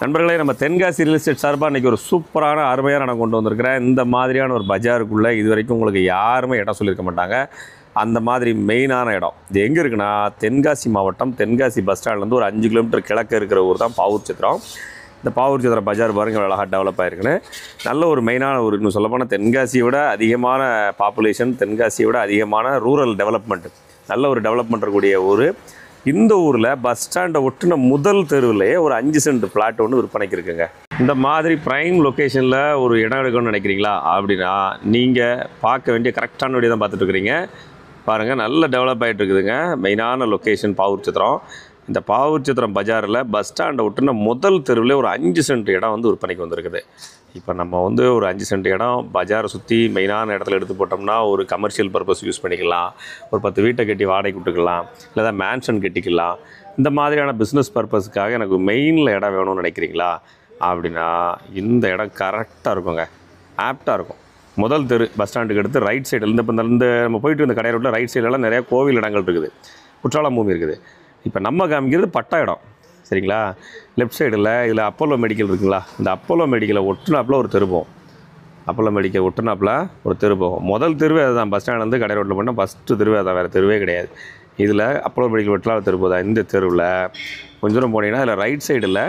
நண்பர்களே, நம்ம Tenkasi real estate சார்பாக இன்றைக்கி ஒரு சூப்பரான அருமையான இடம் கொண்டு வந்திருக்கிறேன். இந்த மாதிரியான ஒரு பஜாருக்குள்ளே இது வரைக்கும் உங்களுக்கு யாருமே இடம் சொல்லியிருக்க மாட்டாங்க. அந்த மாதிரி மெயினான இடம் இது எங்கே இருக்குன்னா, தென்காசி மாவட்டம் தென்காசி பஸ் ஸ்டாண்ட்லேருந்து ஒரு 5 கிலோமீட்டர் கிழக்கு இருக்கிற ஊர் தான் பாவூர் சத்திரம். இந்த பாவூர் சத்திரம் பஜார் பாருங்கள் அழகாக டெவலப் ஆகிருக்குன்னு. நல்ல ஒரு மெயினான ஒரு இன்னும் சொல்லப்போனால் தென்காசியை விட அதிகமான பாப்புலேஷன், தென்காசியை விட அதிகமான ரூரல் டெவலப்மெண்ட், நல்ல ஒரு டெவலப்மெண்ட் இருக்கக்கூடிய ஊர். இந்த ஊரில் பஸ் ஸ்டாண்டை ஒட்டின முதல் தெருவிலேயே ஒரு 5 சென்ட் பிளாட் ஒன்று விற்பனைக்கு இருக்குங்க. இந்த மாதிரி ப்ரைம் லொக்கேஷனில் ஒரு இடம் எடுக்கணும்னு நினைக்கிறீங்களா அப்படின்னா நீங்கள் பார்க்க வேண்டிய கரெக்டான வீடியோ தான் பார்த்துட்டு இருக்கிறீங்க. பாருங்கள், நல்ல டெவலப் ஆகிட்டு இருக்குதுங்க. மெயினான லொக்கேஷன் பாவூர் சத்திரம். இந்த பாவூர் சத்திரம் பஜாரில் பஸ் ஸ்டாண்டை ஒட்டின முதல் தெருவில் ஒரு 5 சென்ட் இடம் வந்து விற்பனைக்கு வந்திருக்குது. இப்போ நம்ம வந்து ஒரு 5 சென்ட் இடம் பஜாரை சுற்றி மெயினான இடத்துல எடுத்து போட்டோம்னா ஒரு கமர்ஷியல் பர்பஸ் யூஸ் பண்ணிக்கலாம், ஒரு 10 வீட்டை கட்டி வாடகை விட்டுக்கலாம், இல்லை மேன்ஷன் கட்டிக்கலாம். இந்த மாதிரியான பிஸ்னஸ் பர்பஸுக்காக எனக்கு மெயினில் இடம் வேணும்னு நினைக்கிறீங்களா அப்படின்னா இந்த இடம் கரெக்டாக இருக்குங்க, ஆப்டாக இருக்கும். முதல் தெரு பஸ் ஸ்டாண்டுக்கு எடுத்து ரைட் சைடில் இந்த நம்ம போயிட்டு இந்த கடை ரோட்டில் ரைட் சைடெல்லாம் நிறையா கோவில் இடங்கள் இருக்குது, குற்றாலம் பூமி இருக்குது. இப்போ நம்ம காமிக்கிறது பட்டா இடம், சரிங்களா? லெஃப்ட் சைடில் இதில் அப்போலோ மெடிக்கல் இருக்குங்களா, இந்த அப்போலோ மெடிக்கலை ஒட்டுனாப்பில் ஒரு தெரு போகும். அப்போலோ மெடிக்கல் ஒட்டுனாப்பில் ஒரு தெரு போகும். முதல் தெருவே அதுதான், பஸ் ஸ்டாண்ட்லேருந்து கடை ரோட்டில் போனால் ஃபஸ்ட்டு தெருவே அதான், வேறு தெருவே கிடையாது. இதில் அப்போலோ மெடிக்கல் ஒட்டலாம் தெரு போதா. இந்த தெருவில் கொஞ்சம் தூரம் போனீங்கன்னா அதில் ரைட் சைடில்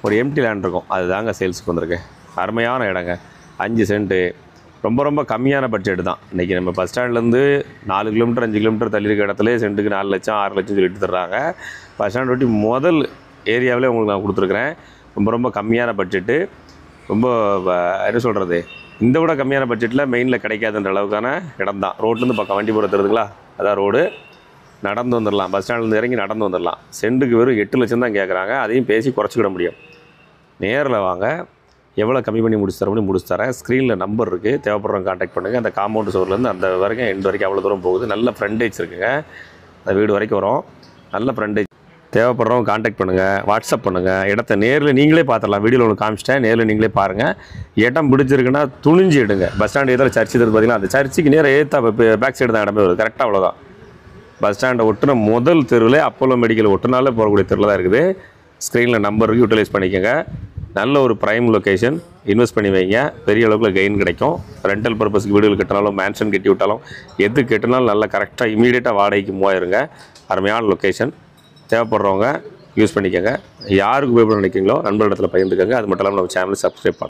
ஒரு எம்டி லேண்ட் இருக்கும், அதுதாங்க சேல்ஸுக்கு வந்திருக்கு. அருமையான இடங்க, 5 சென்ட்டு, ரொம்ப ரொம்ப கம்மியான பட்ஜெட் தான். இன்றைக்கி நம்ம பஸ் ஸ்டாண்ட்லேருந்து 4 கிலோமீட்டர் 5 கிலோமீட்டர் தள்ளி இருக்க இடத்துல சென்ட்டுக்கு 4 லட்சம் 6 லட்சம் சொல்லிட்டு தர்றாங்க. பஸ் ஸ்டாண்ட் ஒட்டி முதல் ஏரியாவிலே உங்களுக்கு நான் கொடுத்துருக்குறேன். ரொம்ப ரொம்ப கம்மியான பட்ஜெட்டு, ரொம்ப என்ன சொல்கிறது, இந்த விட கம்மியான பட்ஜெட்டில் மெயினில் கிடைக்காதுன்ற அளவுக்கான இடம் தான். ரோட்லேருந்து பக்கம் வண்டி போகிற தருதுங்களா, அதான் ரோடு. நடந்து வந்துடலாம், பஸ் ஸ்டாண்ட்லேருந்து இறங்கி நடந்து வந்துடலாம். சென்ட்டுக்கு வெறும் 8 லட்சம் தான் கேட்குறாங்க. அதையும் பேசி குறைச்சிக்கிட முடியும். நேரில் வாங்க, எவ்வளோ கம்மி பண்ணி முடிச்சு தரேன். ஸ்க்ரீனில் நம்பர் இருக்குது, தேவைப்படுறவங்க கான்டாக்ட் பண்ணுங்கள். அந்த காம்பவுண்ட் சோர்லேருந்து அந்த வரைக்கும் எண்டு வரைக்கும் அவ்வளோ தூரம் போகுது. நல்ல ஃப்ரண்டேஜ் இருக்குங்க, அந்த வீடு வரைக்கும் வரும். நல்ல ஃப்ரண்டேஜ். தேவைப்படுறவங்க கான்டாக்ட் பண்ணுங்கள், வாட்ஸ்அப் பண்ணுங்கள். இடத்த நேரில் நீங்களே பார்த்துடலாம். வீடியோவில் ஒன்று காமிச்சிட்டேன், நேரில் நீங்களே பாருங்கள். இடம் பிடிச்சிருக்குன்னா துணிஞ்சு எடுங்க. பஸ் ஸ்டாண்டு எதில் சர்ச்சு தருது பார்த்தீங்கன்னா, அந்த சர்ச்சுக்கு நேராக பேக் சைடு தான் இடமே வருது. கரெக்டாக அவ்வளோதான். பஸ் ஸ்டாண்டை ஒட்டுன முதல் தெருவில் அப்போலோ மெடிக்கல் ஒட்டுனாலே போகக்கூடிய தெருவில் தான் இருக்குது. ஸ்க்ரீனில் நம்பருக்கு யூட்டிலைஸ் பண்ணிக்கோங்க. நல்ல ஒரு ப்ரைம் லொக்கேஷன், இன்வெஸ்ட் பண்ணி வைங்க, பெரிய அளவுக்கு கெயின் கிடைக்கும். ரெண்டல் பர்பஸ்க்கு வீடுகள் கட்டினாலும் மேன்ஷன் கட்டி விட்டாலும் எது கட்டினாலும் நல்லா கரெக்டாக இமீடியட்டாக வாடகைக்கு மூவாயிருங்க. அருமையான லொக்கேஷன். தேவைப்படுறவங்க யூஸ் பண்ணிக்கோங்க. யாருக்கு உபயோகம் நினைக்கிறீங்களோ நண்பர்களிடத்தில் பகிர்ந்துக்கோங்க. அது மட்டும் இல்லாமல் நம்ம சேனலை சப்ஸ்கிரைப் பண்ணுங்கள்.